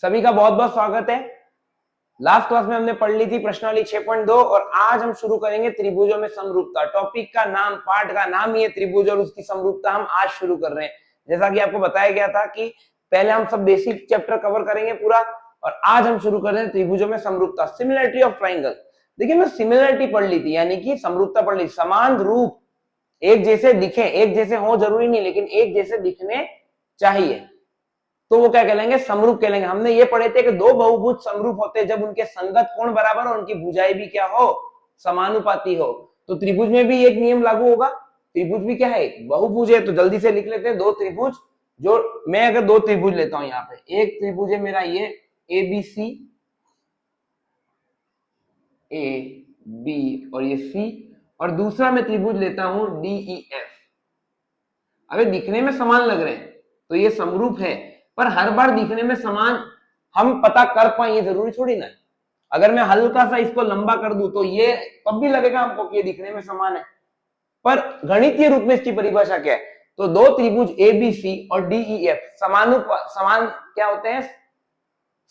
सभी का बहुत बहुत स्वागत है। लास्ट क्लास में हमने पढ़ ली थी प्रश्नावली 6.2 और आज हम शुरू करेंगे त्रिभुजों में समरूपता। टॉपिक का नाम, पार्ट का नाम ही है त्रिभुज और उसकी समरूपता हम आज शुरू कर रहे हैं। जैसा कि आपको बताया गया था कि पहले हम सब बेसिक चैप्टर कवर करेंगे पूरा और आज हम शुरू कर रहे हैं त्रिभुजों में समरूपता, सिमिलरिटी ऑफ ट्राइंगल। देखिए मैं सिमिलरिटी पढ़ ली थी, यानी कि समरूपता पढ़ ली, समान रूप, एक जैसे दिखे, एक जैसे हो जरूरी नहीं लेकिन एक जैसे दिखने चाहिए, तो वो क्या कहलाएंगे, समरूप कहलाएंगे। हमने ये पढ़े थे कि दो बहुभुज समरूप होते हैं जब उनके संगत कोण बराबर और उनकी भुजाएं भी क्या हो, समानुपाती हो। तो त्रिभुज में भी एक नियम लागू होगा। त्रिभुज भी क्या है, बहुभुज है, तो जल्दी से लिख लेते हैं दो त्रिभुज। जो मैं अगर दो त्रिभुज लेता हूं, यहाँ पे एक त्रिभुज है मेरा ये ए बी सी, ए बी और ये सी, और दूसरा मैं त्रिभुज लेता हूं डी ई एफ। अगर दिखने में समान लग रहे हैं तो ये समरूप है, पर हर बार दिखने में समान हम पता कर पाए ये जरूरी थोड़ी ना। अगर मैं हल्का सा इसको लंबा कर दूं तो ये तब भी लगेगा हमको कि ये दिखने में समान है, पर गणितीय रूप में इसकी परिभाषा क्या है, तो दो त्रिभुज ए बी सी और डी ई एफ समान क्या होते हैं,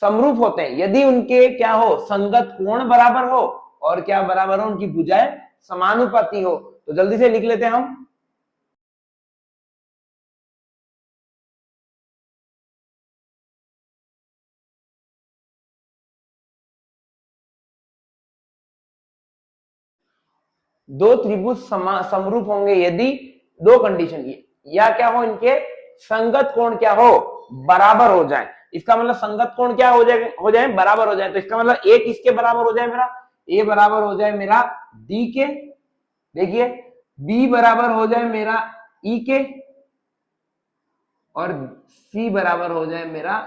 समरूप होते हैं यदि उनके क्या हो, संगत कोण बराबर हो और क्या बराबर हो, उनकी भुजाएं समानुपाती हो। तो जल्दी से लिख लेते हैं हम। दो त्रिभुज समरूप होंगे यदि दो कंडीशन, या क्या हो, इनके संगत कोण क्या हो, बराबर हो जाए। इसका मतलब संगत कोण क्या हो जाए बराबर हो जाए। तो इसका मतलब एक इसके बराबर हो जाए मेरा, ए बराबर हो जाए मेरा डी के, देखिए बी बराबर हो जाए मेरा ई के, और सी बराबर हो जाए मेरा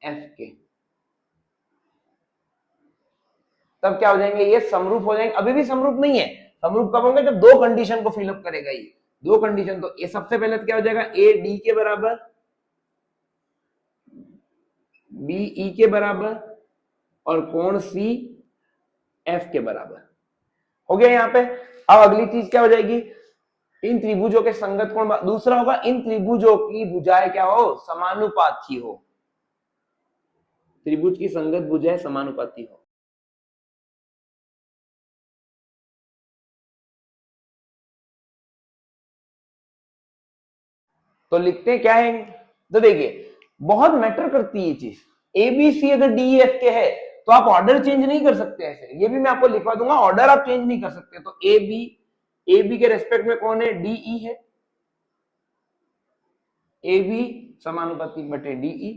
एफ के। तब क्या हो जाएंगे, ये समरूप हो जाएंगे। अभी भी समरूप नहीं है, समरूप कब होंगे, जब दो कंडीशन को फिलअप करेगा ये दो कंडीशन। तो ये सबसे पहले तो क्या हो जाएगा, ए डी के बराबर, बी ई के बराबर और कोण सी एफ के बराबर हो गया यहाँ पे। अब अगली चीज क्या हो जाएगी, इन त्रिभुजों के संगत कोण, दूसरा होगा इन त्रिभुजों की भुजाएं क्या हो, समानुपाती हो। त्रिभुज की संगत भुजाएं समानुपाती हो। तो लिखते क्या है, तो देखिए बहुत मैटर करती है ये चीज। एबीसी अगर डी एफ के है तो आप ऑर्डर चेंज नहीं कर सकते ऐसे, ये भी मैं आपको लिखवा दूंगा, ऑर्डर आप चेंज नहीं कर सकते। तो ए बी के रेस्पेक्ट में कौन है, डीई है, ए बी समानुपाती बटे डीई।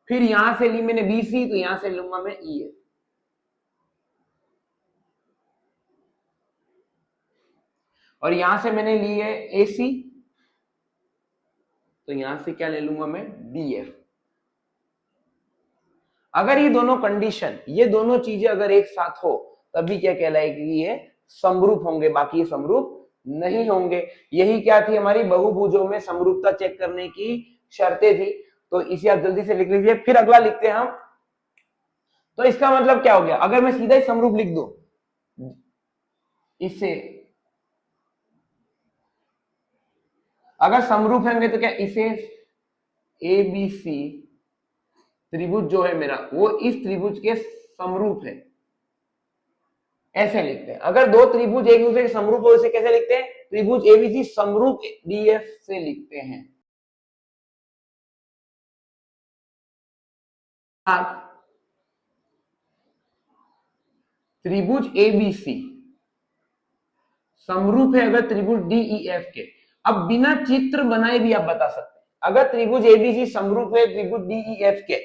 फिर यहां से ली मैंने बीसी, तो यहां से लूंगा मैं ई एफ, और यहां से मैंने ली है एसी, तो यहां से क्या ले लूंगा मैं, डीएफ। अगर ये दोनों कंडीशन, ये दोनों चीजें अगर एक साथ हो तभी क्या कहलाएगी, ये समरूप होंगे, बाकी ये समरूप नहीं होंगे। यही क्या थी हमारी बहुभुजों में समरूपता चेक करने की शर्तें थी। तो इसे आप जल्दी से लिख लीजिए। फिर अगला लिखते हैं हम। तो इसका मतलब क्या हो गया, अगर मैं सीधा ही समरूप लिख दूं इससे, अगर समरूप होंगे तो क्या, इसे ए बी सी त्रिभुज जो है मेरा वो इस त्रिभुज के समरूप है, ऐसे लिखते हैं। अगर दो त्रिभुज एक दूसरे के समरूप हो इसे कैसे लिखते हैं, त्रिभुज एबीसी समरूप डीएफ से लिखते हैं। त्रिभुज एबीसी समरूप है अगर त्रिभुज डीईएफ के। अब बिना चित्र बनाए भी आप बता सकते हैं, अगर त्रिभुज एबीसी समरूप है त्रिभुज डीईएफ के,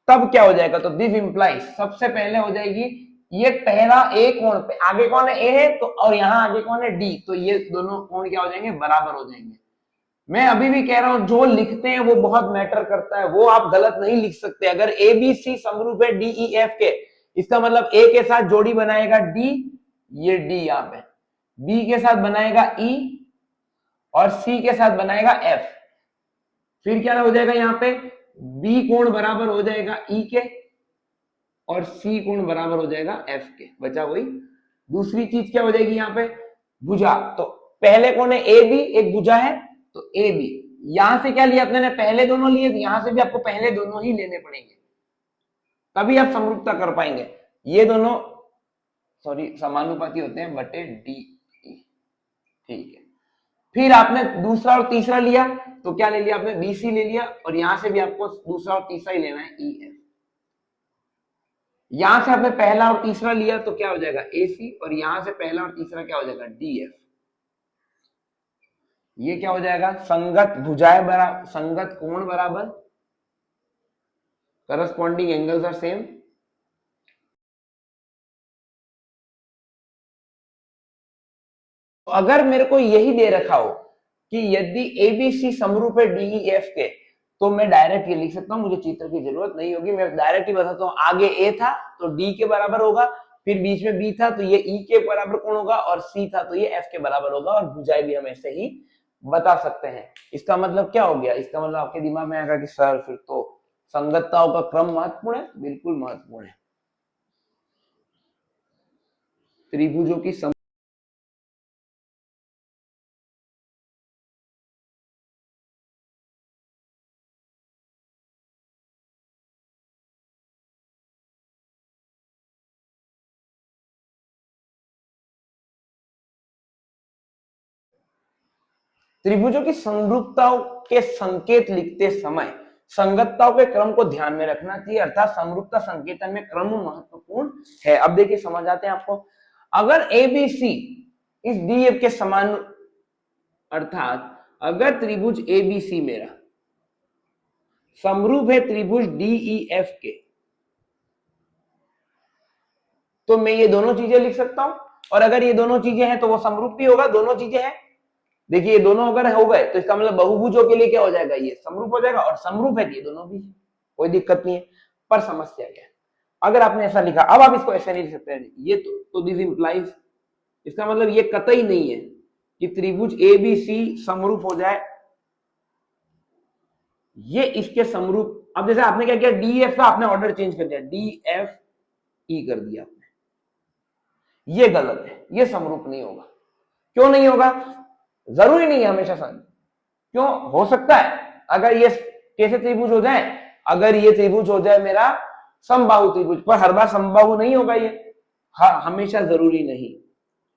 तब क्या हो जाएगा, तो दिस इंप्लाइज, सबसे पहले हो जाएगी ये पहला ए कोण पे, आगे कौन है ए है तो, और यहां आगे कौन है डी, तो ये दोनों कोण क्या हो जाएंगे, बराबर हो जाएंगे। मैं अभी भी कह रहा हूं जो लिखते हैं वो बहुत मैटर करता है, वो आप गलत नहीं लिख सकते। अगर ए बी सी समरूप है डीईएफ के, इसका मतलब ए के साथ जोड़ी बनाएगा डी, ये डी यहां पे, बी के साथ बनाएगा ई और सी के साथ बनाएगा एफ। फिर क्या हो जाएगा यहाँ पे, बी कोण बराबर हो जाएगा ई के और सी कोण बराबर हो जाएगा एफ के, बचा वही। दूसरी चीज क्या हो जाएगी यहाँ पे, भुजा। तो पहले कौन है, ए बी, एक भुजा है तो ए बी। यहां से क्या लिया अपने ने, पहले दोनों लिए, यहां से भी आपको पहले दोनों ही लेने पड़ेंगे। तभी आप समरूपता कर पाएंगे। ये दोनों समानुपाती होते हैं बटे डी। ठीक है, फिर आपने दूसरा और तीसरा लिया तो क्या ले लिया आपने, बीसी ले लिया, और यहां से भी आपको दूसरा और तीसरा ही लेना है, ई एफ। यहां से आपने पहला और तीसरा लिया तो क्या हो जाएगा, एसी, और यहां से पहला और तीसरा क्या हो जाएगा, डी एफ। ये क्या हो जाएगा, संगत भुजाएं बराबर, संगत कोण बराबर, करस्पॉन्डिंग एंगल्स आर सेम। अगर मेरे को यही दे रखा हो कि यदि एबीसी समरूप है डीईएफ के, तो मैं डायरेक्ट ये लिख सकता हूं, मुझे चित्र की जरूरत नहीं होगी, मैं डायरेक्ट ही बताता हूं। आगे ए था तो डी के बराबर होगा, फिर बीच में बी था तो ये ई के बराबर कोण होगा, और सी था तो ये एफ के बराबर होगा, और भुजाएं भी हम ऐसे ही बता सकते हैं। इसका मतलब क्या हो गया, इसका मतलब आपके दिमाग में आएगा कि सर फिर तो संगतताओं का क्रम महत्वपूर्ण है। बिल्कुल महत्वपूर्ण है। त्रिभुजों की त्रिभुजों की समरूपताओं के संकेत लिखते समय संगतताओं के क्रम को ध्यान में रखना चाहिए, अर्थात समरूपता संकेतन में क्रम महत्वपूर्ण है। अब देखिए समझ आते हैं आपको। अगर एबीसी इस डीएफ के समान, अर्थात अगर त्रिभुज एबीसी मेरा समरूप है त्रिभुज डीईएफ के, तो मैं ये दोनों चीजें लिख सकता हूं, और अगर ये दोनों चीजें हैं तो वो समरूप भी होगा, दोनों चीजें हैं। देखिए ये दोनों अगर हो गए तो इसका मतलब बहुभुजों के लिए क्या हो जाएगा, ये समरूप हो जाएगा, और समरूप है कि ये दोनों भी, कोई दिक्कत नहीं है। पर समस्या क्या है, अगर आपने ऐसा लिखा, अब आप इसको ऐसे नहीं लिख सकते हैं, ये तो दिस इंप्लाइज, इसका मतलब ये कतई नहीं है कि त्रिभुज एबीसी समरूप हो जाए, ये इसके समरूप। अब जैसे आपने क्या किया, डीएफ का आपने ऑर्डर चेंज कर दिया, डीएफ ई कर दिया आपने, ये गलत है, ये समरूप नहीं होगा। क्यों नहीं होगा, जरूरी नहीं है हमेशा सन, क्यों हो सकता है, अगर ये कैसे त्रिभुज हो जाए, अगर ये त्रिभुज हो जाए मेरा समबाहु त्रिभुज, पर हर बार समबाहु नहीं होगा ये, हाँ हमेशा जरूरी नहीं।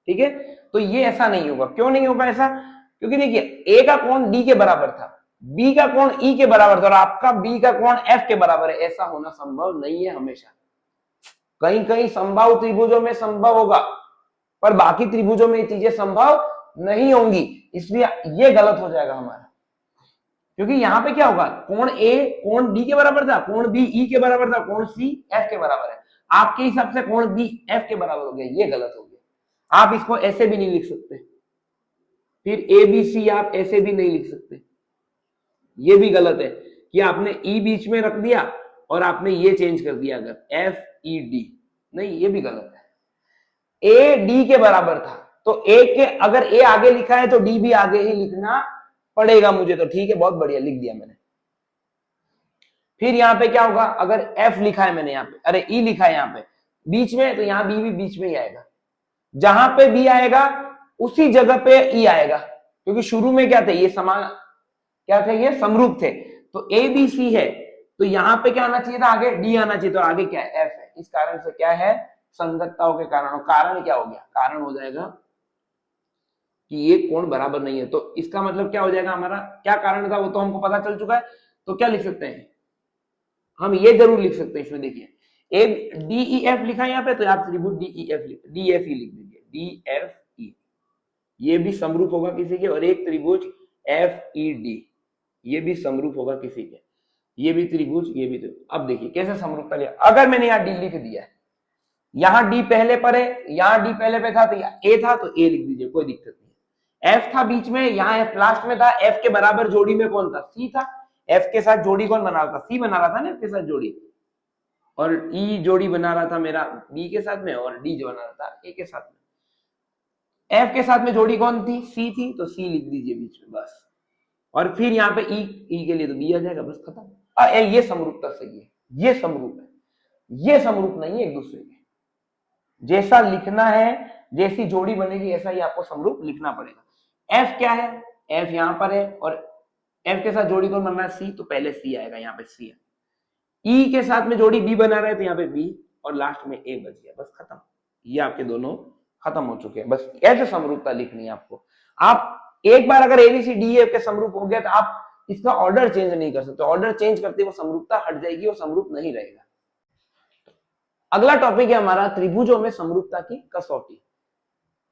ठीक है, तो ये ऐसा नहीं होगा। क्यों नहीं होगा ऐसा, क्योंकि देखिए ए का कोण डी के बराबर था, बी का कोण ई के बराबर था, और आपका बी का कोण एफ के बराबर है, ऐसा होना संभव नहीं है हमेशा। कहीं कहीं समबाहु त्रिभुजों में संभव होगा, पर बाकी त्रिभुजों में ये चीजें संभव नहीं होंगी, इसलिए ये गलत हो जाएगा हमारा। क्योंकि यहां पे क्या होगा, कोण ए कोण डी के बराबर था, कोण बी ई के बराबर था, कोण सी एफ के बराबर है, आपके हिसाब से कोण बी एफ के बराबर हो गया, ये गलत हो गया। आप इसको ऐसे भी नहीं लिख सकते, फिर ए बी सी आप ऐसे भी नहीं लिख सकते, ये भी गलत है कि आपने ई बीच में रख दिया और आपने ये चेंज कर दिया, अगर एफ ई डी, नहीं ये भी गलत है। ए डी के बराबर था तो ए के, अगर ए आगे लिखा है तो डी भी आगे ही लिखना पड़ेगा मुझे, तो ठीक है, बहुत बढ़िया लिख दिया मैंने। फिर यहां पे क्या होगा, अगर एफ लिखा है मैंने यहाँ पे, अरे ई लिखा है यहाँ पे बीच में, तो यहां बी भी बीच में ही आएगा, जहां पे बी आएगा उसी जगह पे ई आएगा, क्योंकि शुरू में क्या थे, ये समान क्या थे, ये समरूप थे। तो ए बी सी है तो यहां पे क्या आना चाहिए था, आगे डी आना चाहिए, तो आगे क्या है, एफ है। इस कारण से क्या है, संगतताओं के कारण, कारण क्या हो गया, कारण हो जाएगा कि ये कोण बराबर नहीं है। तो इसका मतलब क्या हो जाएगा, हमारा क्या कारण था वो तो हमको पता चल चुका है। तो क्या लिख सकते हैं, हम ये जरूर लिख सकते हैं इसमें, देखिए ए डी ई एफ लिखा है यहाँ पे, तो आप त्रिभुज D E F D F E लिख दीजिए, डी एफ ई, ये भी समरूप होगा किसी के, और एक त्रिभुज एफ ई डी, ये भी समरूप होगा किसी के, ये भी त्रिभुज, ये भी त्रिभुज। अब देखिए कैसे समरूपता लिया, अगर मैंने यहाँ डी लिख दिया है, यहाँ डी पहले पर है, यहाँ डी पहले पे था, तो ए था तो ए लिख दीजिए, कोई दिक्कत नहीं। एफ था बीच में, यहाँ एफ लास्ट में था, एफ के बराबर जोड़ी में कौन था, सी था, एफ के साथ जोड़ी कौन बना रहा था, सी बना रहा था ना एफ के साथ जोड़ी, और ई जोड़ी बना रहा था मेरा बी के साथ में, और डी जो बना रहा था ए के साथ में। एफ के साथ में जोड़ी कौन थी, सी थी, तो सी लिख दीजिए बीच में बस, और फिर यहाँ पे ई के लिए तो बी आ जाएगा, बस खत्म। ये समरूपता सही है, ये समरूप है, ये समरूप नहीं है एक दूसरे के, जैसा लिखना है, जैसी जोड़ी बनेगी ऐसा ही आपको समरूप लिखना पड़ेगा। एफ क्या है, एफ यहां पर है, और एफ के साथ जोड़ी कौन बन रहा है, सी, तो पहले सी आएगा, यहाँ पे सी है। ई के साथ में जोड़ी बी बना रहे थे, यहाँ पे बी और लास्ट में ए बच गया, बस खत्म। ये आपके दोनों खत्म हो चुके हैं। बस ऐसे समरूपता लिखनी है आपको। आप एक बार अगर एबीसीडी के समरूप हो गया तो आप इसका ऑर्डर चेंज नहीं कर सकते। ऑर्डर चेंज करते वो समरूपता हट जाएगी, वो समरूप नहीं रहेगा। अगला टॉपिक है हमारा त्रिभुजों में समरूपता की कसौटी।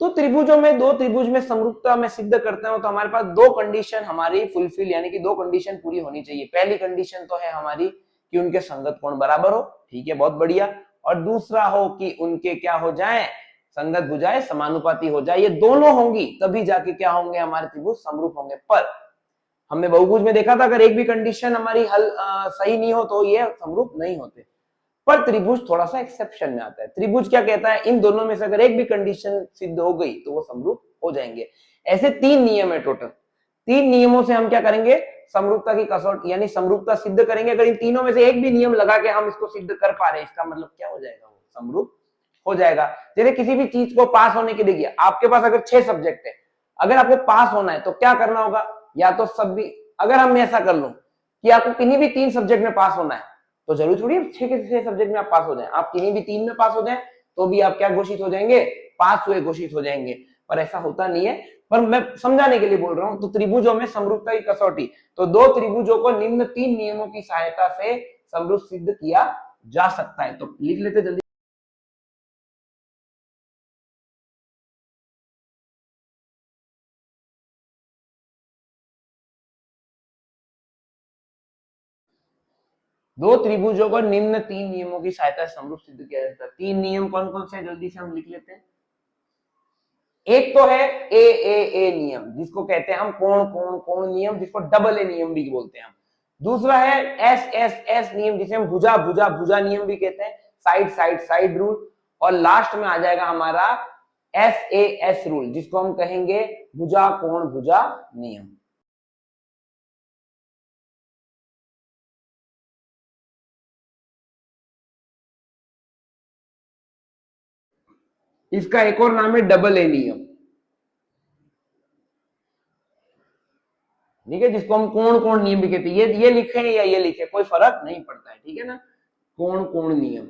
तो त्रिभुजों में, दो त्रिभुज में समरूपता में सिद्ध करते हो तो हमारे पास दो कंडीशन हमारी फुलफिल, यानी कि दो कंडीशन पूरी होनी चाहिए। पहली कंडीशन तो है हमारी कि उनके संगत कोण बराबर हो, ठीक है, बहुत बढ़िया। और दूसरा हो कि उनके क्या हो जाए, संगत भुजाएं समानुपाती हो जाए। ये दोनों होंगी तभी जाके क्या होंगे, हमारे त्रिभुज समरूप होंगे। पर हमने बहुभुज में देखा था अगर एक भी कंडीशन हमारी हल सही नहीं हो तो ये समरूप नहीं होते। पर त्रिभुज थोड़ा सा एक्सेप्शन में आता है। त्रिभुज क्या कहता है, इन दोनों में से अगर एक भी कंडीशन सिद्ध हो गई तो वो समरूप हो जाएंगे। ऐसे 3 नियम है टोटल। 3 नियमों से हम क्या करेंगे, समरूपता की कसौटी यानी समरूपता सिद्ध करेंगे। अगर इन तीनों में से एक भी नियम लगा के हम इसको सिद्ध कर पा रहे हैं, इसका मतलब क्या हो जाएगा, वो समरूप हो जाएगा। जैसे किसी भी चीज को पास होने के लिए, आपके पास अगर 6 सब्जेक्ट है, अगर आपको पास होना है तो क्या करना होगा, या तो सब भी, अगर हम ऐसा कर लूं कि आपको किन्हीं भी 3 सब्जेक्ट में पास होना है तो जरूर थोड़ी 6 के 6 सब्जेक्ट में आप पास हो जाए। आप किन्हीं भी 3 में पास हो जाए तो भी आप क्या घोषित हो जाएंगे, पास हुए घोषित हो जाएंगे। पर ऐसा होता नहीं है, पर मैं समझाने के लिए बोल रहा हूं। तो त्रिभुजों में समरूपता की कसौटी, तो दो त्रिभुजों को निम्न 3 नियमों की सहायता से समरूप सिद्ध किया जा सकता है। तो लिख लेते जल्दी। दो त्रिभुजों को निम्न 3 नियमों की सहायता से समरूप सिद्ध किया जाता है। 3 नियम कौन कौन से, जल्दी से हम लिख लेते हैं। एक तो है ए नियम, जिसको कहते हैं हम कोण कोण कोण नियम, जिसको डबल ए नियम भी बोलते हैं हम। दूसरा है एस नियम, जिसे हम भुजा भुजा भुजा नियम भी कहते हैं, साइड साइड साइड रूल। और लास्ट में आ जाएगा हमारा एस रूल, जिसको हम कहेंगे भुजा कोण भुजा नियम। इसका एक और नाम है डबल ए नियम, ठीक है, जिसको हम कोण कोण नियम भी कहते हैं। ये लिखे या ये लिखे कोई फर्क नहीं पड़ता है, ठीक है ना, कोण कोण नियम।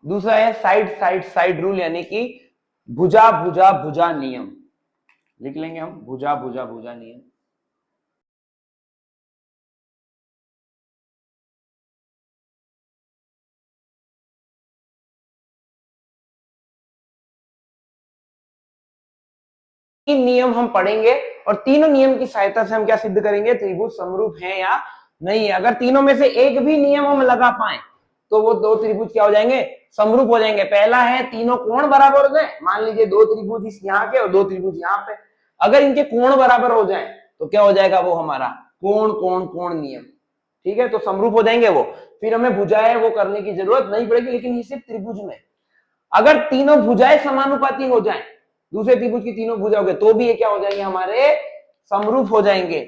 दूसरा है साइड साइड साइड रूल, यानी कि भुजा भुजा भुजा नियम। लिख लेंगे हम भुजा भुजा भुजा नियम। तीन नियम हम पढ़ेंगे और तीनों नियम की सहायता से हम क्या सिद्ध करेंगे, त्रिभुज समरूप है या नहीं है। अगर तीनों में से एक भी नियम हम लगा पाए तो वो दो त्रिभुज क्या हो जाएंगे, समरूप हो जाएंगे। पहला है तीनों कोण बराबर हो जाए, मान लीजिए दो त्रिभुज इस यहाँ के और दो त्रिभुज यहाँ पे, अगर इनके कोण बराबर हो जाए तो क्या हो जाएगा, वो हमारा कोण कोण कोण नियम, ठीक है, तो समरूप हो जाएंगे वो। फिर हमें भुजाएं वो करने की जरूरत नहीं पड़ेगी, लेकिन ये सिर्फ त्रिभुज में। अगर तीनों भुजाएं समानुपाती हो जाएं, दूसरे त्रिभुज की तीनों भुजा हो गए, तो भी ये क्या हो जाएंगे, हमारे समरूप हो जाएंगे।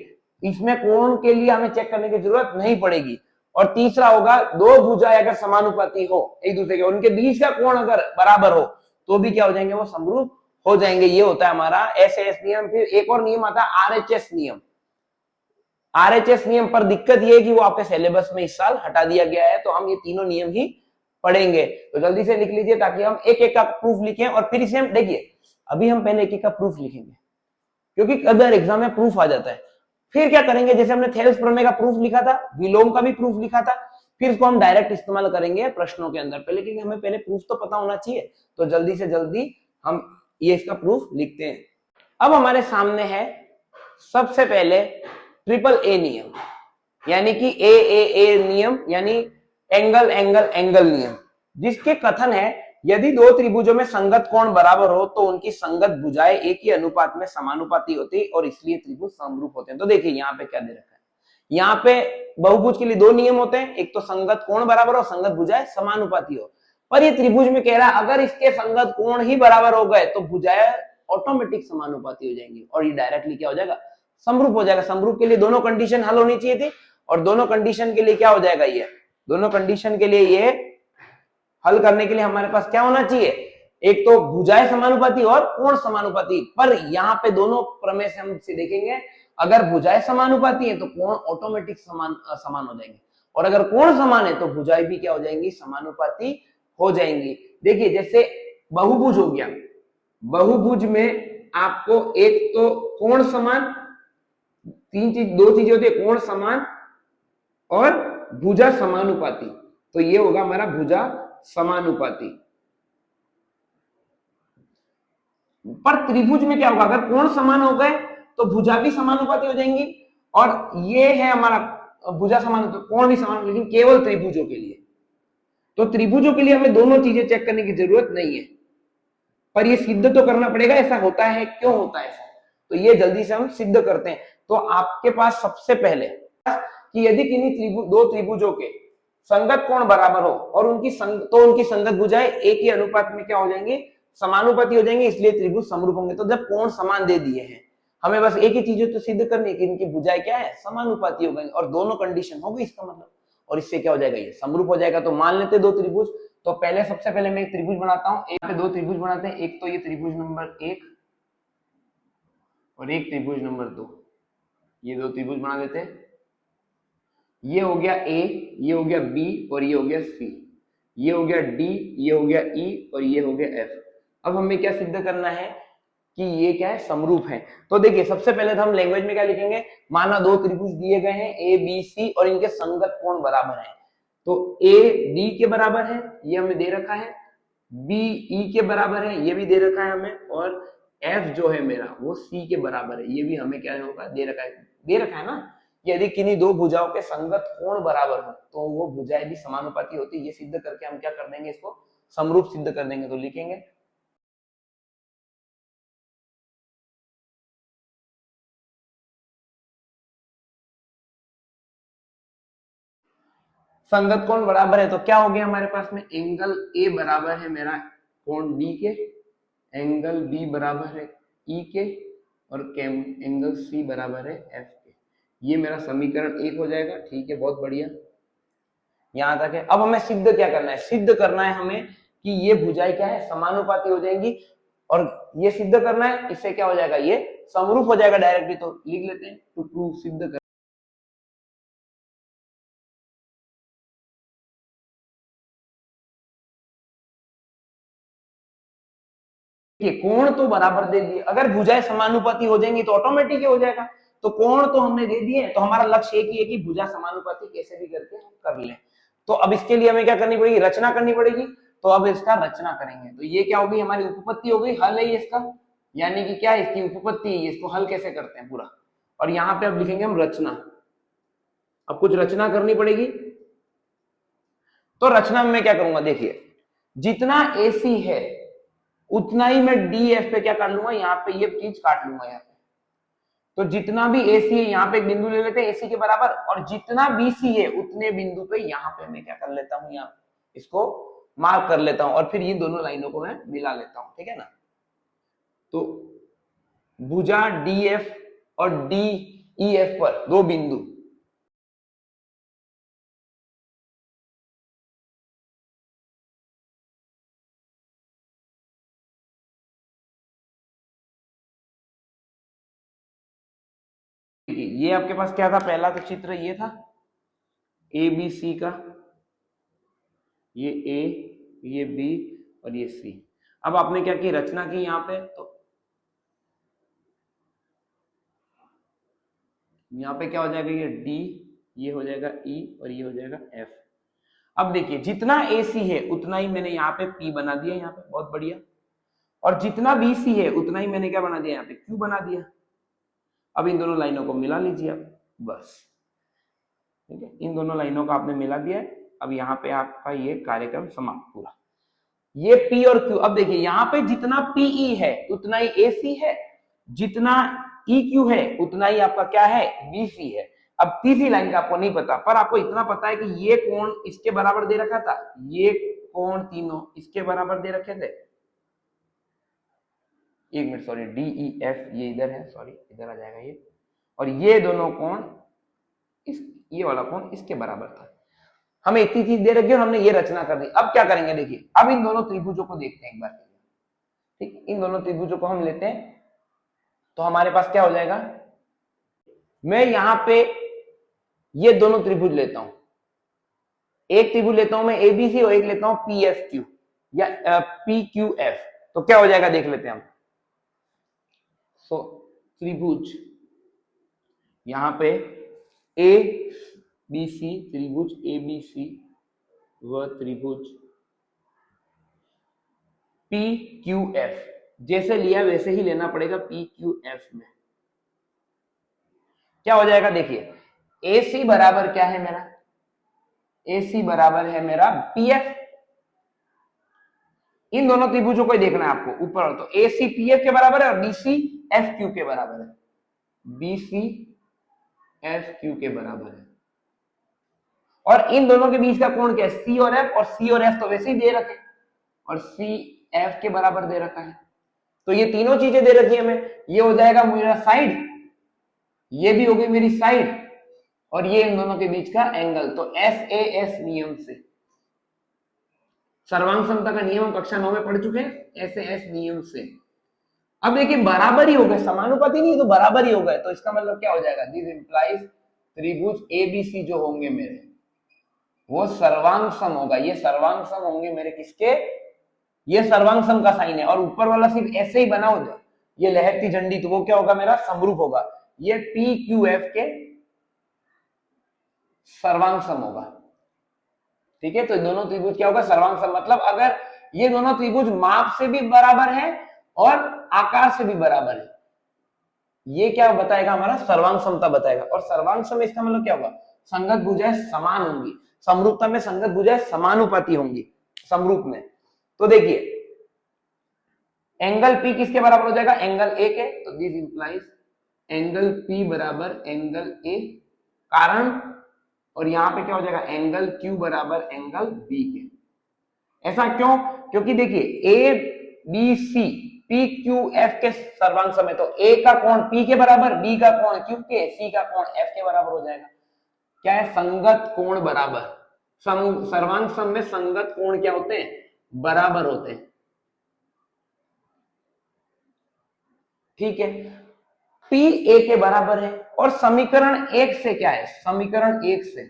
इसमें कोण के लिए हमें चेक करने की जरूरत नहीं पड़ेगी। और तीसरा होगा दो भुजाएं अगर समानुपाती हो एक दूसरे के, उनके बीच का कोण अगर बराबर हो तो भी क्या हो जाएंगे, वो समरूप हो जाएंगे। ये होता है हमारा एस नियम। फिर एक और नियम आता है आरएचएस नियम। आरएचएस नियम पर दिक्कत ये है कि वो आपके सिलेबस में इस साल हटा दिया गया है, तो हम ये तीनों नियम ही पढ़ेंगे। तो जल्दी से लिख लीजिए ताकि हम एक एक का प्रूफ लिखें। और फिर इसे हम देखिए, अभी हम पहले एक एक का प्रूफ लिखेंगे क्योंकि अगर एग्जाम में प्रूफ आ जाता है। फिर क्या करेंगे, जैसे हमने थेल्स प्रमेय का प्रूफ लिखा था, विलोम का भी प्रूफ लिखा था, फिर इसको हम डायरेक्ट इस्तेमाल करेंगे प्रश्नों के अंदर पहले, क्योंकि हमें पहले प्रूफ तो पता होना चाहिए। तो जल्दी से जल्दी हम ये इसका प्रूफ लिखते हैं। अब हमारे सामने है सबसे पहले ट्रिपल ए नियम, यानी कि ए नियम, यानी एंगल एंगल एंगल नियम, जिसके कथन है यदि दो त्रिभुजों में संगत कोण बराबर हो तो उनकी संगत भुजाएं एक ही अनुपात में समानुपाती होती है और इसलिए त्रिभुज समरूप होते हैं। तो देखिए यहाँ पे क्या दे रखा है, यहाँ पे बहुभुज के लिए दो नियम होते हैं, एक तो संगत कोण बराबर हो, संगत भुजाएं समानुपाती हो। पर ये त्रिभुज में कह रहा है अगर इसके संगत कोण ही बराबर हो गए तो भुजाएं ऑटोमेटिक समानुपाती हो जाएंगी और ये डायरेक्टली क्या हो जाएगा, समरूप हो जाएगा। समरूप के लिए दोनों कंडीशन हल होनी चाहिए थी और दोनों कंडीशन के लिए क्या हो जाएगा, ये दोनों कंडीशन के लिए ये हल करने के लिए हमारे पास क्या होना चाहिए, एक तो भुजाएं समानुपाती और कोण समानुपाती, पर यहाँ पे दोनों प्रमेय से हम इसे देखेंगे, अगर भुजाएं समानुपाती है तो कोण ऑटोमेटिक समान हो जाएंगे, और अगर कोण समान है तो भुजाएं भी क्या हो जाएंगी, समानुपाती हो जाएंगी। देखिए जैसे बहुभुज हो गया, बहुभुज में आपको एक तो कोण समान, दो चीजें होती है, कोण समान और भुजा समानुपाती, तो ये होगा हमारा भुजा समानुपाती। पर त्रिभुज में क्या होगा, अगर कोण समान हो गए तो भुजा भी समानुपाती हो जाएंगी, और ये है हमारा भुजा समान, तो कोण भी समान, लेकिन केवल त्रिभुजों के लिए। तो त्रिभुजों के लिए हमें दोनों चीजें चेक करने की जरूरत नहीं है, पर ये सिद्ध तो करना पड़ेगा, ऐसा होता है, क्यों होता है ऐसा, तो ये जल्दी से हम सिद्ध करते हैं। तो आपके पास सबसे पहले कि यदि किन्हीं दो त्रिभुजों के संगत कोण बराबर हो और उनकी संगत भुजाएं एक ही अनुपात में क्या हो जाएंगी, समानुपाती हो जाएंगे, इसलिए त्रिभुज समरूप होंगे। तो जब कोण समान दे दिए हैं, हमें बस एक ही चीज तो सिद्ध करनी है कि इनकी भुजाएं क्या है, समानुपाती हो गई, और दोनों कंडीशन हो गई इसका मतलब, और इससे क्या हो जाएगा, ये समरूप हो जाएगा। तो मान लेते दो त्रिभुज, तो पहले सबसे पहले मैं एक त्रिभुज बनाता हूं, एक पे दो त्रिभुज बनाते हैं, एक तो ये त्रिभुज नंबर 1 और एक त्रिभुज नंबर 2, ये दो त्रिभुज बना देते हैं। ये हो गया ए, ये हो गया बी और ये हो गया सी, ये हो गया डी, ये हो गया ई और ये हो गया एफ। अब हमें क्या सिद्ध करना है कि ये क्या है, समरूप है। तो देखिए सबसे पहले तो हम लैंग्वेज में क्या लिखेंगे, माना दो त्रिभुज दिए गए हैं ए बी सी और इनके संगत कोण बराबर है, तो ए डी के बराबर है, ये हमें दे रखा है, बी ई के बराबर है, ये भी दे रखा है हमें, और एफ जो है मेरा वो सी के बराबर है, ये भी हमें क्या होगा, दे रखा है ना। यदि किन्हीं दो भुजाओं के संगत कोण बराबर हो तो वो भुजाएं भी समानुपाती होती है, ये सिद्ध करके हम क्या कर देंगे, इसको समरूप सिद्ध कर देंगे। तो लिखेंगे संगत कोण बराबर है, तो क्या हो गया हमारे पास में, एंगल ए बराबर है मेरा कोण डी के, एंगल बी बराबर है ई के, और एंगल सी बराबर है एफ के। ये मेरा समीकरण 1 हो जाएगा। ठीक है, बहुत बढ़िया, यहां तक है। अब हमें सिद्ध क्या करना है, सिद्ध करना है हमें कि ये भुजाएं क्या है, समानुपाती हो जाएंगी, और ये सिद्ध करना है, इससे क्या हो जाएगा, ये समरूप हो जाएगा डायरेक्टली। तो लिख लेते हैं, टू प्रूव, सिद्ध कर। कोण तो बराबर दे दिए, अगर भुजाएं समानुपाती हो जाएंगी तो ऑटोमेटिक हो जाएगा। तो कोण तो हमने दे दिए, तो हमारा लक्ष्य एक ही है कि भुजा समानुपाती कैसे भी करके हम कर लें। तो अब इसके लिए हमें क्या करनी पड़ेगी, रचना करनी पड़ेगी। तो अब इसका रचना करेंगे, तो ये क्या होगी, हमारी उपपत्ति हो गई, हल है ये इसका, यानी कि क्या इसकी उपपत्ति है, इसको हल कैसे करते हैं पूरा। और यहाँ पे अब लिखेंगे हम रचना, अब कुछ रचना करनी पड़ेगी। तो रचना में मैं क्या करूंगा, देखिए जितना AC है उतना ही मैं DF पे क्या कर लूंगा, यहाँ पे ये चीज काट लूंगा यहाँ पे। तो जितना भी AC है यहाँ पे एक बिंदु ले लेते हैं AC के बराबर, और जितना BC है उतने बिंदु पे यहाँ पे मैं क्या कर लेता हूँ, यहाँ इसको मार्क कर लेता हूँ, और फिर ये दोनों लाइनों को मैं मिला लेता हूँ, ठीक है ना। तो भुजा DF और DEF पर दो बिंदु, ये आपके पास क्या था, पहला तो चित्र ये था ABC का, ये A, ये B और ये C। अब आपने क्या की, रचना की यहाँ पे, तो यहाँ पे क्या हो जाएगा, ये D, ये हो जाएगा E और ये हो जाएगा F। अब देखिए जितना AC है उतना ही मैंने यहाँ पे P बना दिया, यहाँ पे बहुत बढ़िया, और जितना BC है उतना ही मैंने क्या बना दिया, यहाँ पे Q बना दिया। अब इन दोनों लाइनों को मिला लीजिए आप, बस ठीक है, इन दोनों लाइनों का आपने मिला दिया है। अब यहाँ पे आपका ये कार्यक्रम समाप्त पूरा, ये P और Q। अब देखिए यहाँ पे जितना PE है उतना ही AC है, जितना EQ है उतना ही आपका क्या है, BC है। अब तीसरी लाइन का आपको नहीं पता, पर आपको इतना पता है कि ये कोण इसके बराबर दे रखा था, ये कोण तीनों इसके बराबर दे रखे थे। एक मिनट, सॉरी, DEF ये इधर है, सॉरी इधर आ जाएगा ये, और ये दोनों कोण ये वाला कोण इसके बराबर था। हमें इतनी चीज दे रखी है और हमने ये रचना कर दी। अब क्या करेंगे, देखिए अब इन दोनों त्रिभुजों को देखते हैं एक बार। ठीक, इन दोनों त्रिभुजों को हम लेते हैं तो हमारे पास क्या हो जाएगा, मैं यहां पे ये दोनों त्रिभुज लेता हूं, एक त्रिभुज लेता हूं मैं एबीसी और एक लेता हूं पीएफक्यू या पीक्यूएफ, तो क्या हो जाएगा देख लेते हैं हम। सो त्रिभुज यहां पे ए बी सी, त्रिभुज ए बी सी व त्रिभुज पी क्यू एफ, जैसे लिया वैसे ही लेना पड़ेगा पी क्यू एफ में। क्या हो जाएगा देखिए, ए सी बराबर क्या है मेरा, ए सी बराबर है मेरा पी एफ। इन दोनों त्रिभुजों को देखना है आपको ऊपर और, तो ए सी पी एफ के बराबर है और बी सी एफ क्यू के बराबर है, बी सी एफ क्यू के बराबर है। और इन दोनों के बीच का कोण क्या है, सी और एफ तो वैसे ही दे रखे और सी एफ के बराबर दे रखा है, तो ये तीनों चीजें दे रखी है हमें। ये हो जाएगा मेरा साइड, ये भी हो गई मेरी साइड, और ये इन दोनों के बीच का एंगल। तो एस ए एस नियम से, सर्वांग समता का नियम हम कक्षा 9 में पढ़ चुके हैं, एस ए एस नियम से। अब देखिए बराबर ही हो गए, समानुपाती नहीं तो बराबर ही हो गए, तो इसका मतलब क्या हो जाएगा, दिस इंप्लाइज त्रिभुज एबीसी जो होंगे मेरे वो सर्वांग सम होगा। ये सर्वांग सम होंगे मेरे किसके, ये सर्वांग सम का साइन है, और ऊपर वाला सिर्फ ऐसे ही बना हो जाए, ये लहरती झंडी, तो वो क्या होगा मेरा समरूप होगा, ये पी क्यू एफ के सर्वांग सम होगा। ठीक है, तो दोनों त्रिभुज क्या होगा, सर्वांग सम, मतलब अगर ये दोनों त्रिभुज माप से भी बराबर है और आकार से भी बराबर है, ये क्या बताएगा हमारा, सर्वांग समता बताएगा। और सर्वांग सम इसका मतलब क्या होगा, संगत भुजाएं समान होंगी, समरूपता में संगत भुजाएं समानुपाती होंगी समरूप में। तो देखिए एंगल पी किसके बराबर हो जाएगा, एंगल ए के, तो दिस इंप्लाइज एंगल पी बराबर एंगल ए, कारण, और यहां पे क्या हो जाएगा, एंगल क्यू बराबर एंगल बी के। ऐसा क्यों, क्योंकि देखिए A B C P Q F के सर्वांग सम है, तो ए का कोण पी के बराबर, बी का कोण क्यू के, सी का कोण एफ के बराबर हो जाएगा। क्या है, संगत कोण बराबर। सर्वांग सम में संगत कोण क्या होते हैं, बराबर होते हैं। ठीक है, P A के बराबर है, और समीकरण 1 से क्या है, समीकरण 1 से,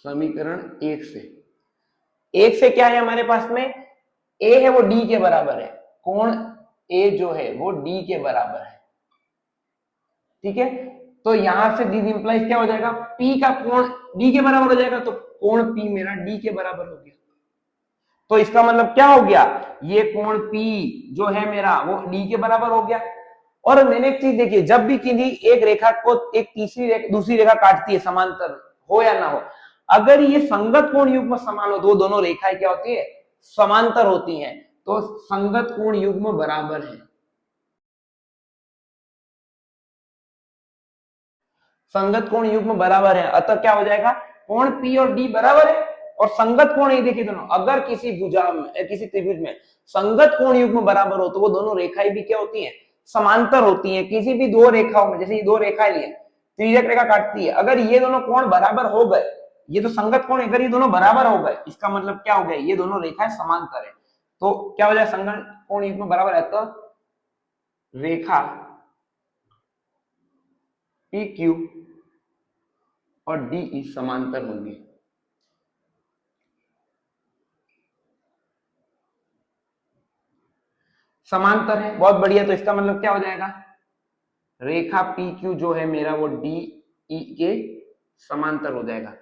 समीकरण 1 से क्या है हमारे पास में, A है वो D के बराबर है, कोण A जो है वो D के बराबर है। ठीक है, तो यहां से दिस इंप्लाइज क्या हो जाएगा, P का कोण D के बराबर हो जाएगा, तो कोण P मेरा D के बराबर हो गया। तो इसका मतलब क्या हो गया, ये कोण P जो है मेरा वो D के बराबर हो गया। और मैंने एक चीज देखी, जब भी किसी एक रेखा को एक दूसरी रेखा काटती है, समांतर हो या ना हो, अगर ये संगत कोण युग्म समान हो, तो दोनों रेखाएं क्या होती है, समांतर होती हैं, तो संगत कोण युग्म बराबर है। संगत कोण युग्म बराबर है, अतः क्या हो जाएगा, कोण P और D बराबर है, और संगत कोण ये देखिए दोनों, अगर किसी भुजा में, किसी त्रिभुज में संगत कोण युग्म बराबर हो, तो वो दोनों रेखाएं भी क्या होती हैं, समांतर होती हैं। किसी भी दो रेखाओं में, जैसे ये दो रेखाएं लिए, त्रिज्यक रेखा काटती है, अगर ये दोनों कोण बराबर हो गए, ये तो संगत कोण, अगर ये दोनों बराबर हो गए, इसका मतलब क्या हो गया, ये दोनों रेखाएं समांतर है, तो क्या हो जाए, संगत कोण युग्म बराबर है, तो रेखा PQ और DE समांतर होंगी। समांतर है, बहुत बढ़िया, तो इसका मतलब क्या हो जाएगा, रेखा PQ जो है मेरा वो DE के समांतर हो जाएगा।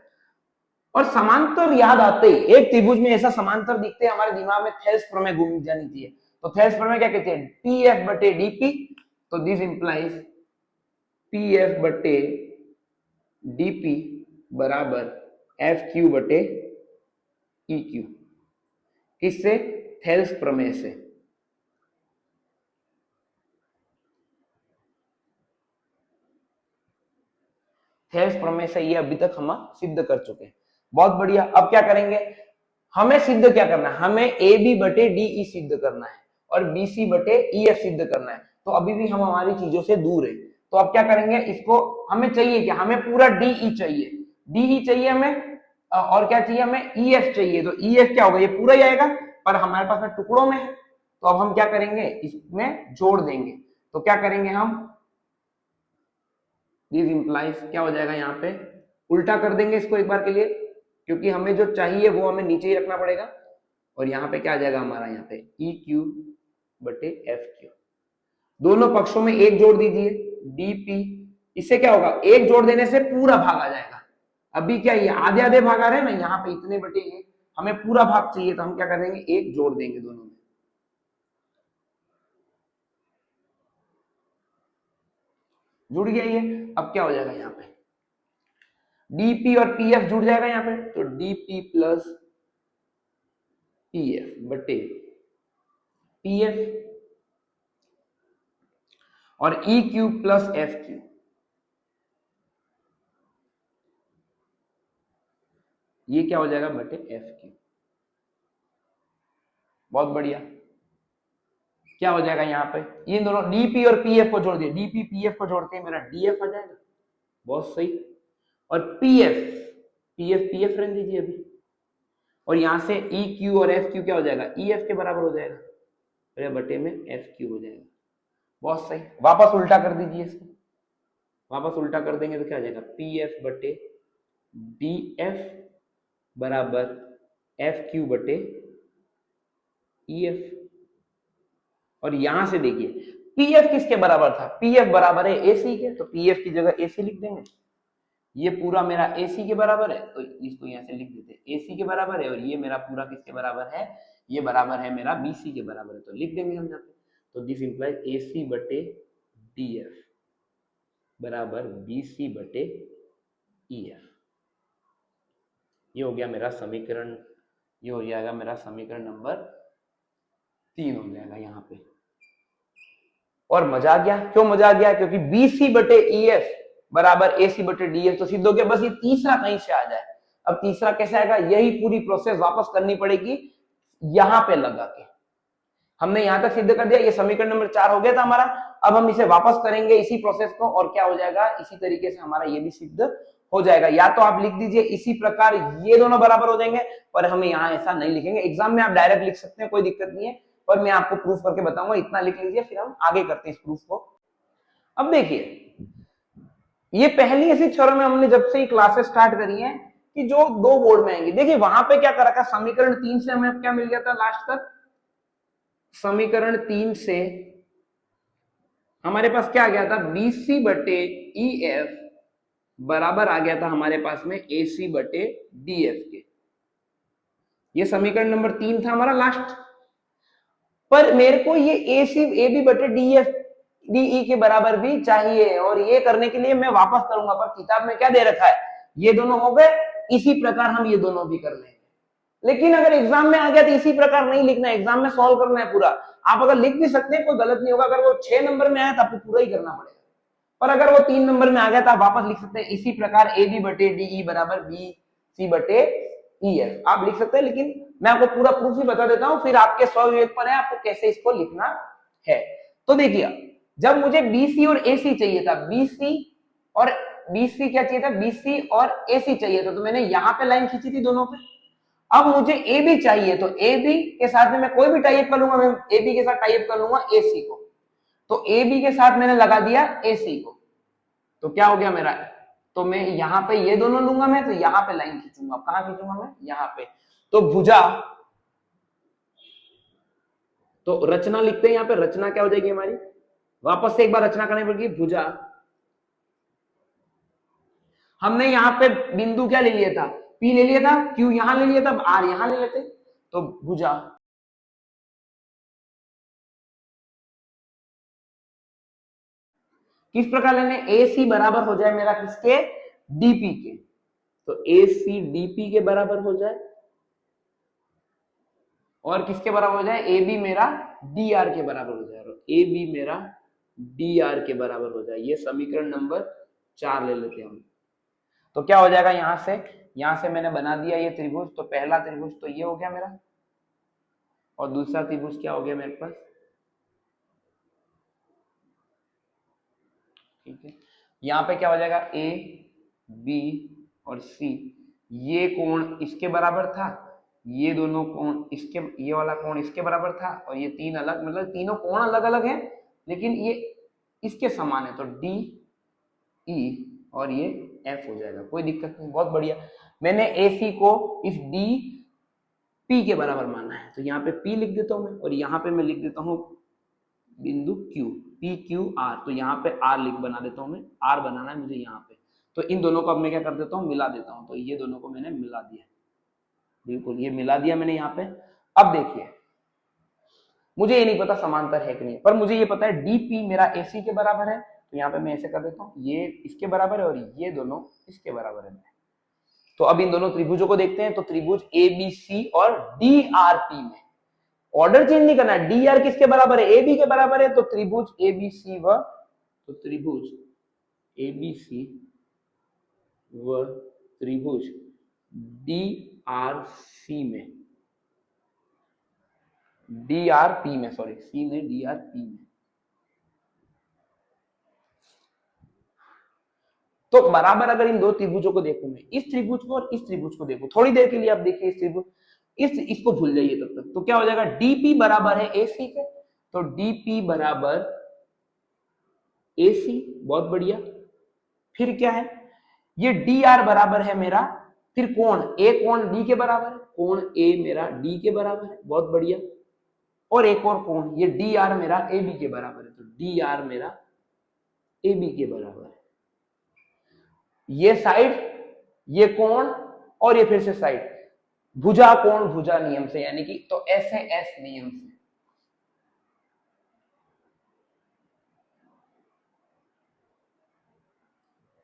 और समांतर याद आते ही एक त्रिभुज में ऐसा समांतर दिखते हैं, हमारे दिमाग में थेल्स प्रमेय घूम जानी चाहिए। तो थेल्स प्रमेय क्या कहते हैं, PF बटे DP, तो दिस इंप्लाइज PF बटे DP बराबर FQ बटे EQ, किससे, थेल्स प्रमेय से। थेल्स प्रमेय से ये अभी तक हम सिद्ध कर चुके हैं, बहुत बढ़िया। अब क्या करेंगे, हमें सिद्ध क्या करना है, हमें AB बटे DE सिद्ध करना है और BC बटे EF सिद्ध करना है। तो अभी भी हम हमारी चीजों से दूर है, तो अब क्या करेंगे, इसको हमें चाहिए क्या, हमें पूरा DE चाहिए, DE चाहिए हमें, और क्या चाहिए हमें, EF चाहिए। तो EF क्या होगा, ये पूरा ही आएगा, पर हमारे पास में टुकड़ों में है, तो अब हम क्या करेंगे, इसमें जोड़ देंगे। तो क्या करेंगे हम, दिस इंप्लाइज क्या हो जाएगा, यहाँ पे उल्टा कर देंगे इसको एक बार के लिए, क्योंकि हमें जो चाहिए वो हमें नीचे ही रखना पड़ेगा। और यहाँ पे क्या आ जाएगा हमारा, यहाँ पे ई क्यू बटे एफ क्यू, दोनों पक्षों में एक जोड़ दीजिए, डीपी। इससे क्या होगा, एक जोड़ देने से पूरा भाग आ जाएगा। अभी क्या ये आधे आधे भाग आ रहे हैं ना, यहाँ पे इतने बटे ये, हमें पूरा भाग चाहिए, तो हम क्या करेंगे, एक जोड़ देंगे दोनों में। जुड़ गया ये। अब क्या हो जाएगा, यहाँ पे डीपी और पीएफ जुड़ जाएगा यहाँ पे, तो डीपी प्लस पीएफ बटे पीएफ, और E Q plus F Q, ये क्या हो जाएगा, बटे एफ क्यू। बहुत बढ़िया। क्या हो जाएगा यहाँ पे, ये दोनों डीपी और पीएफ को जोड़ दिए, डीपी पीएफ को जोड़ के मेरा डीएफ आ जाएगा। बहुत सही। और पीएफ, पीएफ पीएफ रहने दीजिए अभी, और यहां से ई क्यू और एफ क्यू क्या हो जाएगा, ई एफ के बराबर हो जाएगा, मेरे बटे में एफ क्यू हो जाएगा। बहुत सही। वापस उल्टा कर दीजिए इसको, वापस उल्टा कर देंगे तो क्या हो जाएगा, पी एफ बटे डी एफ बराबर एफ क्यू बटे ई एफ। और यहां से देखिए पीएफ किसके बराबर था, पीएफ बराबर है एसी के, तो पीएफ की जगह एसी लिख देंगे। ये पूरा मेरा एसी के बराबर है, तो इसको यहां से लिख देते हैं एसी के बराबर है, और ये मेरा पूरा किसके बराबर है, ये बराबर है मेरा बीसी के बराबर है, तो लिख देंगे हम जाते। तो दिस इंप्लाइज एसी बटे डीएफ बराबर बीसी बटे ईएफ। ये हो गया मेरा समीकरण, ये हो जाएगा मेरा समीकरण नंबर 3 हो जाएगा यहाँ पे। और मजा आ गया, क्यों मजा आ गया, क्योंकि बीसी बटे ईएफ बराबर एसी बटे डीएफ, तो सिद्ध हो गया। बस ये तीसरा कहीं से आ जाए। अब तीसरा कैसे आएगा, यही पूरी प्रोसेस वापस करनी पड़ेगी यहां पे लगा के। हमने यहां तक सिद्ध कर दिया, ये समीकरण नंबर 4 हो गया था हमारा। अब हम इसे वापस करेंगे इसी प्रोसेस को, और क्या हो जाएगा, इसी तरीके से हमारा ये भी सिद्ध हो जाएगा। या तो आप लिख दीजिए इसी प्रकार ये दोनों बराबर हो जाएंगे, पर हमें यहाँ ऐसा नहीं लिखेंगे। एग्जाम में आप डायरेक्ट लिख सकते हैं, कोई दिक्कत नहीं है, पर मैं आपको प्रूफ करके बताऊंगा। इतना लिख लीजिए, फिर हम आगे करते हैं इस प्रूफ को। अब देखिए, ये पहली ऐसी थ्योरम में हमने जब से ही क्लासेस स्टार्ट करी है कि जो 2 बोर्ड में आएंगे। देखिए वहां पे क्या करा था, समीकरण 3 से हमें क्या मिल गया था लास्ट तक, समीकरण 3 से हमारे पास क्या आ गया था, बीसी बटे ई एफ बराबर आ गया था हमारे पास में एसी बटे डीएफ के। ये समीकरण नंबर 3 था हमारा लास्ट। पर मेरे को ये एसी ए बी बटे डीएफ डीई के बराबर भी चाहिए, और ये करने के लिए मैं वापस करूंगा, पर किताब में क्या दे रखा है, ये दोनों हो गए, इसी प्रकार हम ये दोनों भी कर लेंगे। लेकिन अगर एग्जाम में आ गया तो इसी प्रकार नहीं लिखना है, एग्जाम में सॉल्व करना है पूरा। आप अगर लिख भी सकते हैं, कोई गलत नहीं होगा। अगर वो 6 नंबर में आया तो आपको पूरा ही करना पड़ेगा, पर अगर वो 3 नंबर में आ गया तो आप वापस लिख सकते हैं इसी प्रकार ए बी बटे डीई बराबर बी सी बटे ई एफ, आप लिख सकते हैं। लेकिन मैं आपको पूरा प्रूफ ही बता देता हूं, फिर आपके स्वविवेक पर है आपको कैसे इसको लिखना है। तो देखिए, जब मुझे बीसी और एसी चाहिए था, बीसी और बीसी क्या चाहिए था, बीसी और एसी चाहिए था, तो मैंने यहां पे लाइन खींची थी दोनों पे। अब मुझे ए बी चाहिए, तो ए बी के साथ में मैं कोई भी टाइप कर लूंगा, मैं ए बी के साथ टाइप कर लूंगा एसी को, तो ए बी के साथ मैंने लगा दिया एसी को, तो क्या हो गया मेरा, तो मैं यहां पे ये दोनों लूंगा मैं, तो यहां पे लाइन खींचूंगा। कहां खींचूंगा मैं, यहां पे। तो भुजा, तो रचना लिखते हैं यहां पे, रचना क्या हो जाएगी हमारी, वापस से एक बार रचना करनी पड़ेगी। भुजा, हमने यहां पे बिंदु क्या ले लिया था, पी ले लिया था, क्यू यहां ले लिया था, आर यहां ले लेते, तो भुजा किस प्रकार लेने, ए सी बराबर हो जाए मेरा किसके, डीपी के, तो ए सी डीपी के बराबर हो जाए, और किसके बराबर हो जाए, ए बी मेरा डी आर के बराबर हो जाए, ए बी मेरा डी आर के बराबर हो जाए। ये समीकरण नंबर 4 ले लेते हैं हम। तो क्या हो जाएगा, यहां से मैंने बना दिया ये त्रिभुज, तो पहला त्रिभुज तो ये हो गया मेरा, और दूसरा त्रिभुज क्या हो गया मेरे पास, ठीक है। यहाँ पे क्या हो जाएगा, ए बी और सी, ये कोण इसके बराबर था, ये दोनों कोण इसके, ये वाला कोण इसके बराबर था और ये तीन अलग, मतलब तीनों कोण अलग अलग है लेकिन ये इसके समान है, तो डी ई और ये एफ हो जाएगा, कोई दिक्कत नहीं, बहुत बढ़िया। मैंने ए सी को इस डी पी के बराबर माना है, तो यहाँ पे पी लिख देता हूं मैं, और यहाँ पे मैं लिख देता हूँ बिंदु क्यू, पी क्यू आर, तो यहाँ पे आर लिख बना देता हूँ मैं, आर बनाना है मुझे यहाँ पे। तो इन दोनों को अब मैं क्या कर देता हूँ, मिला देता हूँ, तो ये दोनों को मैंने मिला दिया, बिल्कुल ये मिला दिया मैंने यहाँ पे। अब देखिए मुझे ये नहीं पता समांतर है कि नहीं, पर मुझे ये पता है डीपी मेरा एसी के बराबर है, तो यहाँ पे मैं ऐसे कर देता हूँ, ये इसके बराबर है और ये दोनों इसके बराबर है। तो अब इन दोनों त्रिभुजों को देखते हैं, तो त्रिभुज ए बी सी और डी आर पी में ऑर्डर चेंज नहीं करना, डी आर किसके बराबर है, ए बी के बराबर है, तो त्रिभुज ए बी सी व, तो त्रिभुज ए बी सी व त्रिभुज डी आर सी में, डी आर पी में, सॉरी सी में, डी आर पी में, तो बराबर अगर इन दो त्रिभुजों को देखूं मैं, इस त्रिभुज को और इस त्रिभुज को देखूं, थोड़ी देर के लिए आप देखिए इस त्रिभुज, इसको भूल जाइए तब तक, तो क्या हो जाएगा, डीपी बराबर है एसी के, तो डीपी बराबर एसी, बहुत बढ़िया। फिर क्या है, ये डी आर बराबर है मेरा, फिर कोण ए, कोण डी के बराबर है, कोण ए मेरा डी के बराबर है, बहुत बढ़िया। और एक और कोण, ये डी आर मेरा ए बी के बराबर है, तो डी आर मेरा ए बी के बराबर है। ये साइड, ये कोण, और ये फिर से साइड, भुजा कोण भुजा नियम से, यानी कि तो ऐसे एस नियम से,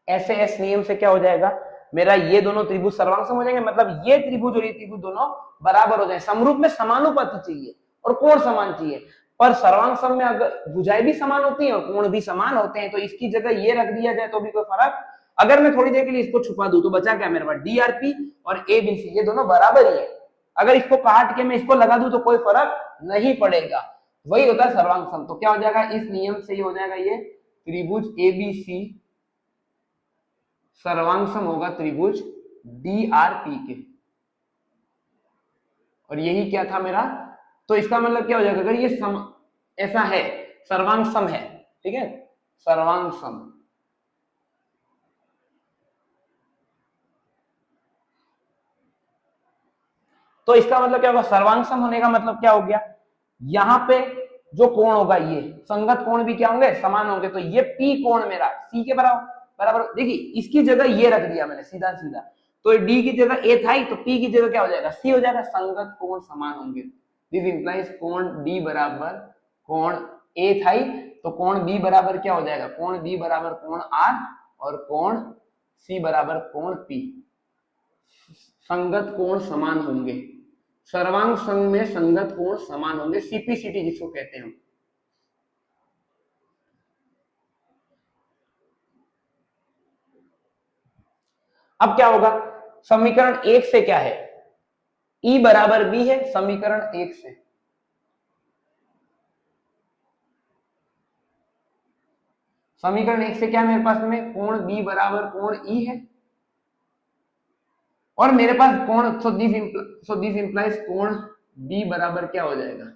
ऐसे एस नियम से क्या हो जाएगा मेरा, ये दोनों त्रिभुज सर्वांग हो जाएंगे, मतलब ये त्रिभुज और ये त्रिभुज दोनों बराबर हो जाए, समरूप में समानुपाती चाहिए और कोण समान चाहिए, पर सर्वांग में अगर भुजाएं भी समान होती हैं और कोण भी समान होते हैं, तो इसकी जगह ये रख दिया जाए तो भी कोई फर्क, अगर मैं थोड़ी देर के लिए इसको छुपा दूं तो बचा क्या मेरे पास, डीआरपी और एबीसी, ये दोनों बराबर ही है, अगर इसको काट के मैं इसको लगा दूं तो कोई फर्क नहीं पड़ेगा, वही होता है सर्वांग। तो क्या हो जाएगा, इस नियम से ही हो जाएगा, ये त्रिभुज एबीसी सर्वांग होगा त्रिभुज डीआरपी के, और यही क्या था मेरा, तो इसका मतलब क्या हो जाएगा, अगर ये ऐसा है, सर्वांग सम है, ठीक है, सर्वांग सम, तो इसका मतलब क्या होगा, सर्वांग सम होने का मतलब क्या हो गया, यहां पे जो कोण होगा ये संगत कोण भी क्या होंगे, समान होंगे, तो ये पी कोण मेरा सी के बराबर बराबर, देखिए इसकी जगह ये रख दिया मैंने सीधा सीधा, तो डी की जगह ए था ही, तो पी की जगह क्या हो जाएगा, सी हो जाएगा, संगत कोण समान होंगे, दिस इंप्लाइज कोण डी बराबर कोण ए था ही, तो कोण बी बराबर क्या हो जाएगा, कोण बी बराबर कोण आर, और कोण सी बराबर कोण पी, संगत कोण समान होंगे, सर्वांग संघ में संगत कोण समान होंगे, सीपीसीटी जिसको कहते हैं हम। अब क्या होगा, समीकरण एक से क्या है, E बराबर बी है, समीकरण एक से, समीकरण एक से क्या मेरे पास में, कोण बी बराबर कोण ई है, और मेरे पास कोण, सो दिस इंप्लाइज कोण बी बराबर क्या हो जाएगा,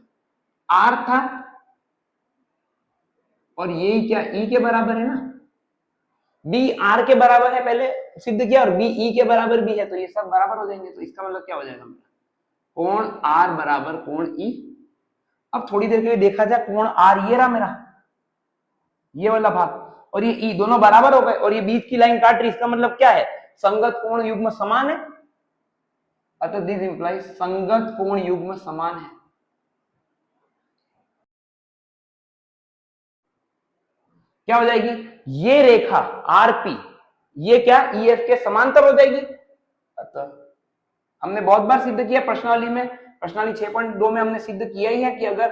आर था, और ये क्या ई के बराबर है ना, बी आर के बराबर है पहले सिद्ध किया, और बी ई के बराबर भी है, तो ये सब बराबर हो जाएंगे, तो इसका मतलब क्या हो जाएगा, कोण आर बराबर कोण ई। अब थोड़ी देर के लिए देखा जाए, कोण आर ये रहा मेरा, ये वाला भाग, और ये ई दोनों बराबर हो गए, और ये बीच की लाइन काट रही, इसका मतलब क्या है, संगत कोण युग्म समान है, अतः दिस इंप्लाइज संगत कोण युग्म समान है। क्या हो जाएगी, ये रेखा आरपी, ये क्या ईएफ के समांतर हो जाएगी, अतः हमने बहुत बार सिद्ध किया प्रश्नावली में, प्रश्नावली 6.2 में हमने सिद्ध किया ही है कि अगर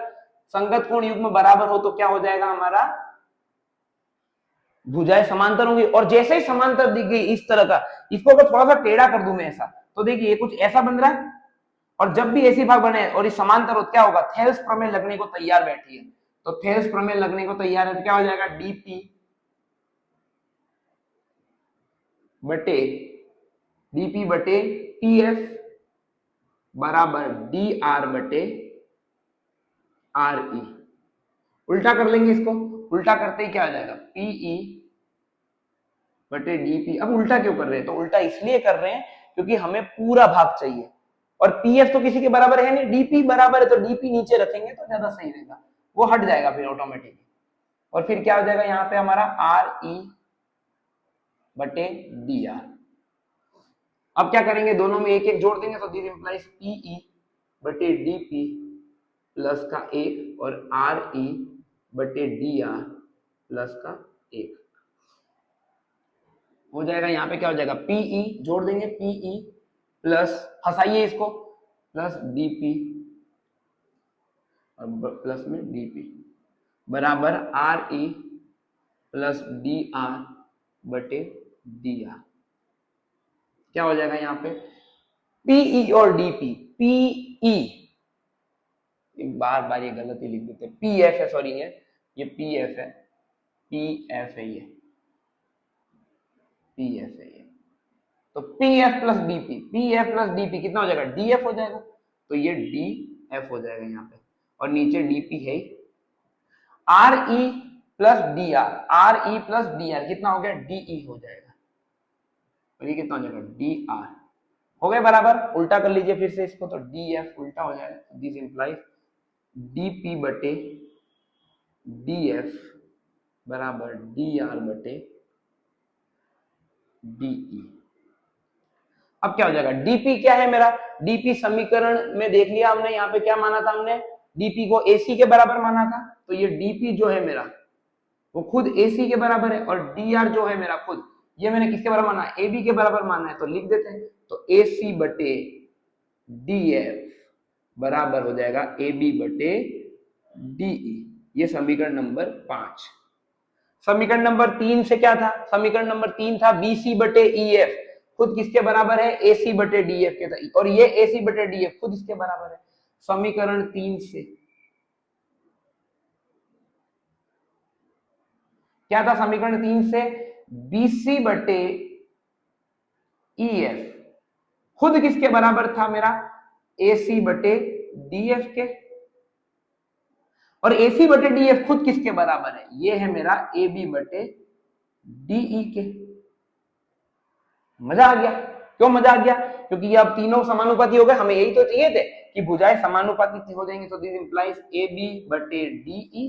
संगत कोण युग्म बराबर हो तो क्या हो जाएगा हमारा, भुजाएं समांतर होंगी, और जैसे ही समांतर दिख गई इस तरह का, इसको अगर थोड़ा सा टेढ़ा कर दूं मैं ऐसा, तो देखिए कुछ ऐसा बन रहा है, और जब भी ऐसी भाग बने और ये समांतर हो, क्या होगा, थेल्स प्रमेय लगने को तैयार बैठी है, तो थेल्स प्रमेय लगने को तैयार है, तो क्या हो जाएगा, डीपी बटे टीएफ बराबर डी आर बटे आर ई। उल्टा कर लेंगे इसको, उल्टा करते ही क्या आ जाएगा, पीई बटे डीपी। अब उल्टा क्यों कर रहे हैं, तो उल्टा इसलिए कर रहे हैं क्योंकि हमें पूरा भाग चाहिए और पीएफ तो किसी के बराबर है नहीं, डीपी बराबर है तो डीपी नीचे रखेंगे तो ज्यादा सही रहेगा, वो हट जाएगा फिर ऑटोमेटिकली। और फिर क्या हो जाएगा यहाँ पे हमारा आर ई बटे डी आर। अब क्या करेंगे, दोनों में एक एक जोड़ देंगे तो दिस इंप्लाइज पीई बटे डीपी प्लस का एक और आर ई बटे डी आर प्लस का एक हो जाएगा। यहाँ पे क्या हो जाएगा, पीई जोड़ देंगे, पीई प्लस हंसाइए इसको प्लस डीपी और प्लस में डीपी बराबर R E plus D R बटे डी आर। क्या हो जाएगा यहाँ पे, पीई और डीपी, पीई एक बार बार ये गलत ही लिख देते हैं, पीएफ है, सॉरी ये पीएफ है, पीएफ है, ये पीएफ है ये, तो PF plus DP, PF plus DP कितना हो जाएगा, डीएफ हो जाएगा, तो ये डीएफ हो जाएगा यहाँ पे, और नीचे डीपी है, R E plus D R, R E plus D R कितना हो गया, डीई हो जाएगा, और ये कितना हो जाएगा, डी आर हो गए बराबर। उल्टा कर लीजिए फिर से इसको, तो डी एफ उल्टा हो जाएगा, दिस इंप्लाइज डीपी बटे डी एफ बराबर डी आर बटे डीई। अब क्या हो जाएगा, डीपी क्या है मेरा, डीपी समीकरण में देख लिया हमने, यहाँ पे क्या माना था हमने, डीपी को एसी के बराबर माना था, तो ये डीपी जो है मेरा वो खुद एसी के बराबर है, और डी आर जो है मेरा खुद, ये मैंने किसके बराबर माना है, एबी के बराबर माना है, तो लिख देते हैं, तो एसी बटे डीएफ बराबर हो जाएगा एबी बटे डीई। ये समीकरण नंबर 5। समीकरण नंबर 3 से क्या था, समीकरण नंबर 3 था बीसी बटे ईएफ खुद किसके बराबर है, एसी बटे डीएफ के था, और ये एसी बटे डीएफ खुद इसके बराबर है। समीकरण 3 से क्या था, समीकरण 3 से बीसी बटे ईएफ खुद किसके बराबर था मेरा, एसी बटे डीएफ के, और एसी बटे डीएफ खुद किसके बराबर है, ये है मेरा एबी बटे डीई के। मजा आ गया, क्यों मजा आ गया, क्योंकि ये अब तीनों समानुपाती हो गए, हमें यही तो चाहिए थे कि भुजाएं समानुपाती हो जाएंगी, तो दिस इंप्लाइज एबी बटे डीई।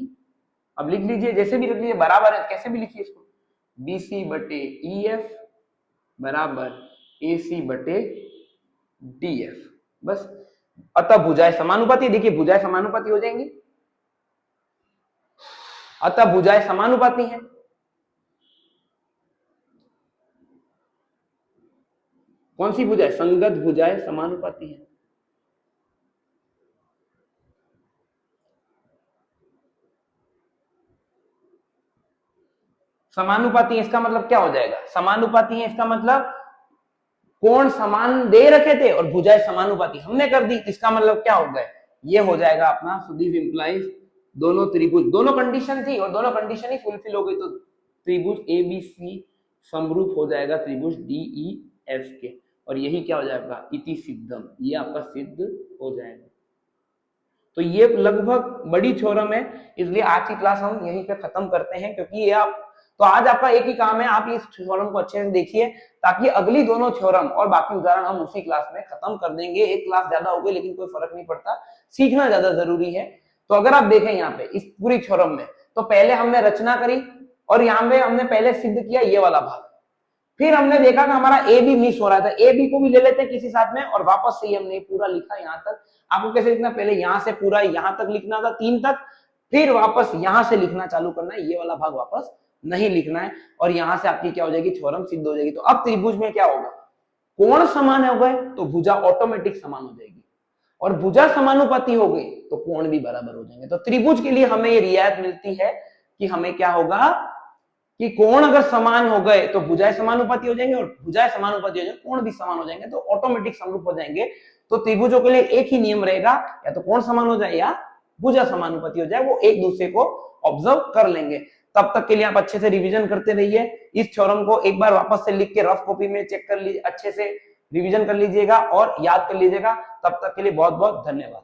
अब लिख लीजिए, जैसे भी लिख लीजिए, बराबर है कैसे भी लिखिए इसको, बीसी बटे ईएफ बराबर एसी बटे डीएफ, बस। अतः भुजाएं समानुपाती, देखिए भुजाएं समानुपाती हो जाएंगी, अतः भुजाएं समानुपाती हैं। कौन सी भुजाएं, संगत भुजाएं समानुपाती हैं। समानुपाती है इसका मतलब क्या हो जाएगा, समानुपाती है इसका मतलब कोण समान दे रखे थे और भुजाएं समानुपाती हमने कर दी, इसका मतलब क्या हो गया, ये हो जाएगा अपना, सो दिस इंप्लाइज दोनों त्रिभुज, दोनों कंडीशन थी और दोनों कंडीशन ही फुलफिल हो गई, तो त्रिभुज एबीसी समरूप हो जाएगा त्रिभुज डीईएफ के, और यही क्या हो जाएगा, इति सिद्धम, ये आपका सिद्ध हो जाएगा। तो ये लगभग बड़ी थ्योरम है, इसलिए आज की क्लास हम यहीं पे खत्म करते हैं, क्योंकि ये आप, तो आज आपका एक ही काम है, आप इस थ्योरम को अच्छे से देखिए, ताकि अगली दोनों थ्योरम और बाकी उदाहरण हम उसी क्लास में खत्म कर देंगे। एक क्लास ज्यादा हो गई लेकिन कोई फर्क नहीं पड़ता, सीखना ज्यादा जरूरी है। तो अगर आप देखें यहाँ पे इस पूरी थ्योरम में, तो पहले हमने रचना करी और यहाँ पे हमने पहले सिद्ध किया ये वाला भाग, फिर हमने देखा कि हमारा ए बी मिस हो रहा था, ए बी को भी ले लेते हैं किसी साथ में, और वापस से हमने पूरा लिखा यहाँ तक। आपको कैसे लिखना, पहले यहाँ से पूरा यहाँ तक लिखना था 3 तक, फिर वापस यहाँ से लिखना चालू करना है, ये वाला भाग वापस नहीं लिखना है, और यहाँ से आपकी क्या हो जाएगी, थ्योरम सिद्ध हो जाएगी। तो अब त्रिभुज में क्या होगा, कोण समान हो गए तो भुजा ऑटोमेटिक समान हो जाएगी, और भुजा समानुपाती हो गई तो कोण भी बराबर हो जाएंगे। तो त्रिभुज के लिए हमें ये रियायत मिलती है कि हमें क्या होगा कि कोण अगर समान हो गए तो भुजाएं समानुपाती हो जाएंगे, और भुजाएं समानुपाती हो जाएंगे कोण भी समान हो जाएंगे, तो ऑटोमेटिक समरूप हो जाएंगे। तो त्रिभुजों के लिए एक ही नियम रहेगा, या तो कोण समान हो जाए या भुजा समानुपाती हो जाए, वो एक दूसरे को ऑब्जर्व कर लेंगे। तब तक के लिए आप अच्छे से रिवीजन करते रहिए, इस थ्योरम को एक बार वापस से लिख के रफ कॉपी में चेक कर लीजिए, अच्छे से रिवीजन कर लीजिएगा और याद कर लीजिएगा। तब तक के लिए बहुत बहुत धन्यवाद।